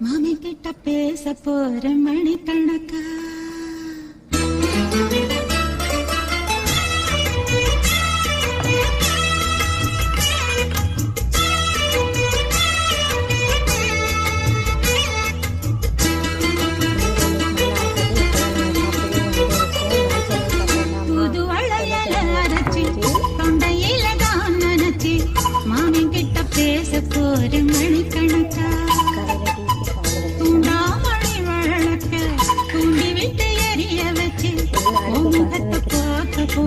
மாமி கிட்ட பேச போற மணிக்கணக்கா புது வளையல அரைச்சி தொண்டையில தான் நினைச்சி மாமி கிட்ட பேச போற மணிக்கணக்கா தூண்டாமணி வழக்க தூண்டி விட்டு எரிய வச்சு முகத்தை பார்க்க போ